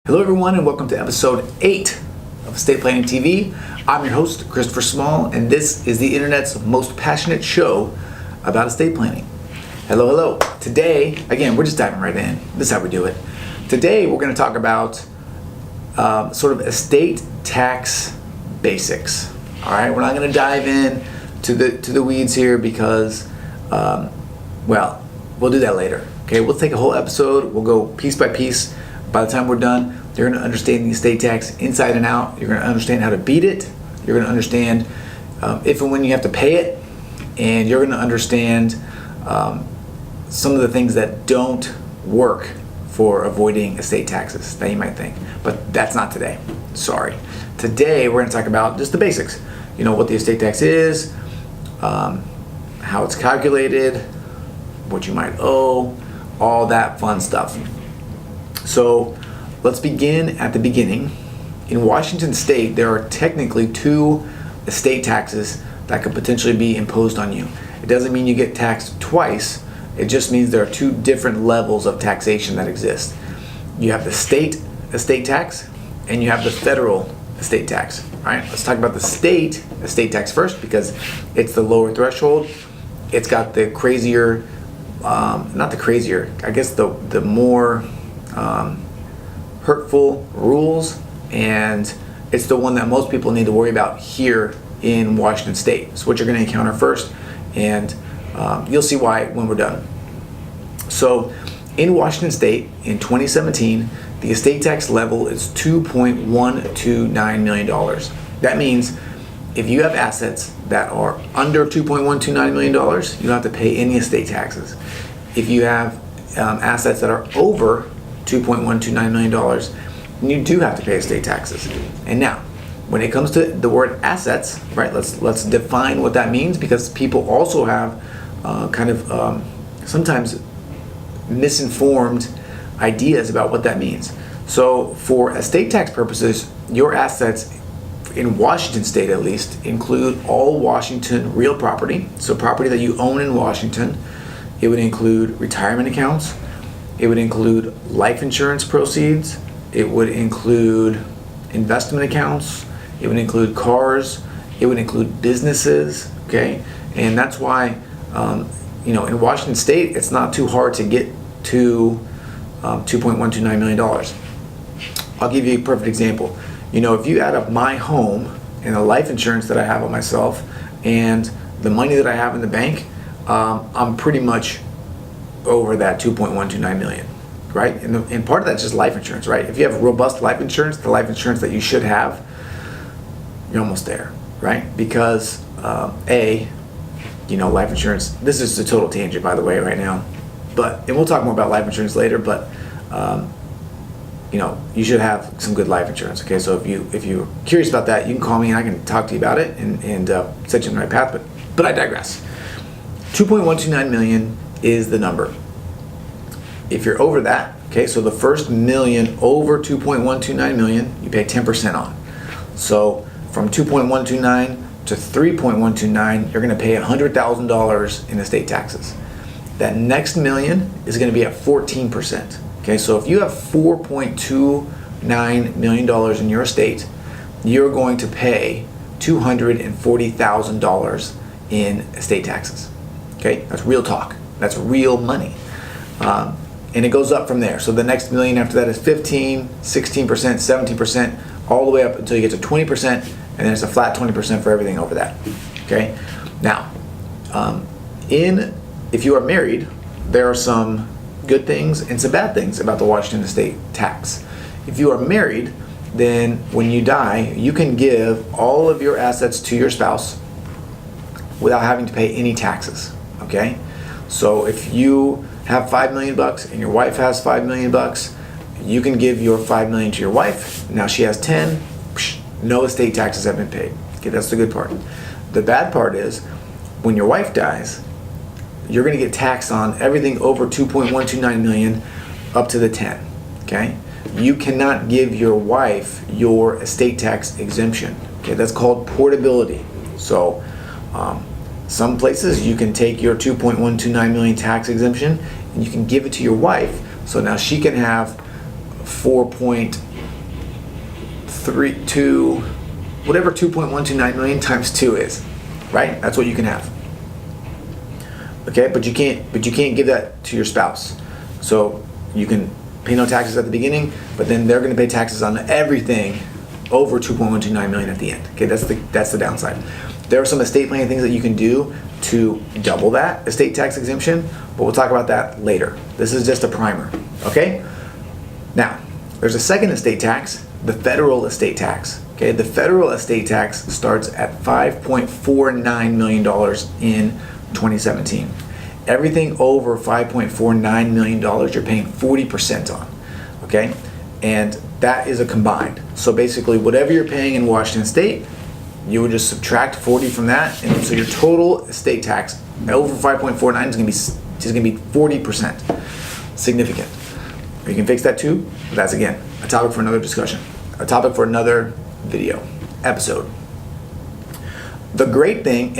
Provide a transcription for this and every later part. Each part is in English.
Hello everyone and welcome to episode 8 of Estate Planning TV. I'm your host, Christopher Small, and this is the internet's most passionate show about estate planning. Hello. Today, again, we're just diving right in. This is how we do it. Today we're going to talk about sort of estate tax basics. All right, we're not going to dive in to the weeds here because, well, we'll do that later. Okay, we'll take a whole episode. We'll go piece by piece. By the time we're done, you're going to understand the estate tax inside and out. You're going to understand how to beat it. You're going to understand if and when you have to pay it. And you're going to understand some of the things that don't work for avoiding estate taxes that you might think. But that's not today. Sorry. Today, we're going to talk about just the basics. You know, what the estate tax is, how it's calculated, what you might owe, all that fun stuff. So let's begin at the beginning. In Washington State, there are technically 2 estate taxes that could potentially be imposed on you. It doesn't mean you get taxed twice. It just means there are 2 different levels of taxation that exist. You have the state estate tax and you have the federal estate tax. All right, let's talk about the state estate tax first because it's the lower threshold. It's got the crazier, not the crazier, I guess the more hurtful rules, and it's the one that most people need to worry about here in Washington State. So what you're going to encounter first, and you'll see why when we're done. So in Washington State in 2017, the estate tax level is $2.129 million. That means if you have assets that are under $2.129 million, you don't have to pay any estate taxes. If you have assets that are over $2.129 million, you do have to pay estate taxes. And now, when it comes to the word assets, right, let's define what that means, because people also have sometimes misinformed ideas about what that means. So for estate tax purposes, your assets in Washington State at least include all Washington real property, so property that you own in Washington. It would include retirement accounts. It would include life insurance proceeds. It would include investment accounts. It would include cars. It would include businesses. Okay, and that's why in Washington State, it's not too hard to get to $2.129 million. I'll give you a perfect example. If you add up my home and the life insurance that I have on myself and the money that I have in the bank, I'm pretty much over that 2.129 million, right? And part of that's just life insurance, right? If you have robust life insurance, the life insurance that you should have, you're almost there, right? Because life insurance, this is a total tangent, by the way, right now, and we'll talk more about life insurance later, but you should have some good life insurance, okay? So if you're curious about that, you can call me and I can talk to you about it and set you on the right path, but I digress. 2.129 million is the number. If you're over that, okay, so the first million over 2.129 million, you pay 10% on. So from 2.129 to 3.129, you're going to pay $100,000 in estate taxes. That next million is going to be at 14%. Okay, so if you have $4.29 million in your estate, you're going to pay $240,000 in estate taxes. Okay, that's real talk. That's real money. And it goes up from there. So the next million after that is 15, 16%, 17%, all the way up until you get to 20%, and then it's a flat 20% for everything over that. Okay? Now, if you are married, there are some good things and some bad things about the Washington estate tax. If you are married, then when you die, you can give all of your assets to your spouse without having to pay any taxes. Okay? So if you have $5 million and your wife has $5 million, you can give your $5 million to your wife. Now she has 10, no estate taxes have been paid. Okay, that's the good part. The bad part is when your wife dies, you're going to get taxed on everything over 2.129 million up to the 10. Okay? You cannot give your wife your estate tax exemption. Okay, that's called portability. So some places you can take your 2.129 million tax exemption and you can give it to your wife, so now she can have 4.8 whatever 2.129 million times 2 is, right? That's what you can have. Okay, but you can't give that to your spouse. So you can pay no taxes at the beginning, but then they're going to pay taxes on everything over 2.129 million at the end. Okay, that's the downside. There are some estate planning things that you can do to double that estate tax exemption, but we'll talk about that later. This is just a primer, okay? Now, there's a second estate tax, the federal estate tax. Okay, the federal estate tax starts at $5.49 million in 2017. Everything over $5.49 million, you're paying 40% on, okay? And that is a combined. So basically, whatever you're paying in Washington State, you would just subtract 40 from that, and so your total estate tax over 5.49 is going to be 40%. Significant. You can fix that too, but that's again a topic for another discussion, a topic for another video episode. The great thing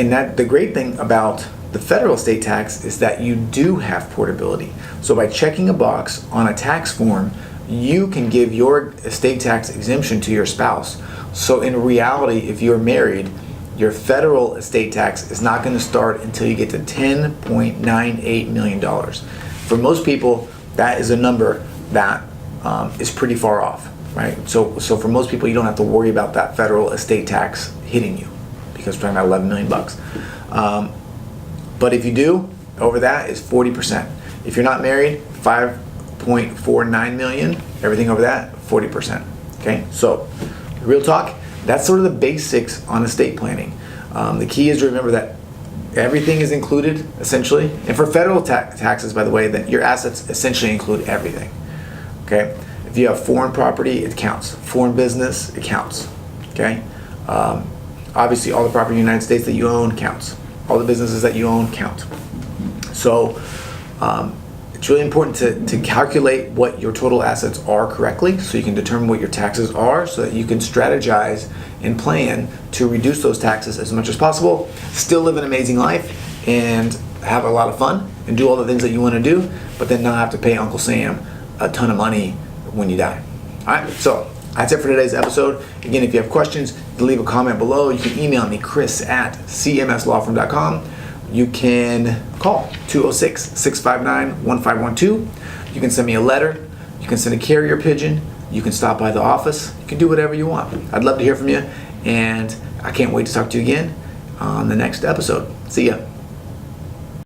about the federal estate tax is that you do have portability. So by checking a box on a tax form, you can give your estate tax exemption to your spouse. So in reality, if you're married, your federal estate tax is not going to start until you get to $10.98 million. For most people, that is a number that is pretty far off, right? So for most people, you don't have to worry about that federal estate tax hitting you, because we're talking about 11 million bucks. But if you do, over that is 40%. If you're not married, 5.49 million, everything over that, 40%. Okay, so real talk, that's sort of the basics on estate planning. The key is to remember that everything is included, essentially. And for federal taxes, by the way, that your assets essentially include everything. Okay, if you have foreign property, it counts. Foreign business, it counts. Okay, obviously all the property in the United States that you own counts. All the businesses that you own count. So it's really important to calculate what your total assets are correctly, so you can determine what your taxes are, so that you can strategize and plan to reduce those taxes as much as possible, still live an amazing life and have a lot of fun and do all the things that you want to do, but then not have to pay Uncle Sam a ton of money when you die. All right, so that's it for today's episode. Again, if you have questions, you can leave a comment below. You can email me, chris@cmslawfirm.com. You can call 206-659-1512. You can send me a letter. You can send a carrier pigeon. You can stop by the office. You can do whatever you want. I'd love to hear from you, and I can't wait to talk to you again on the next episode. See ya.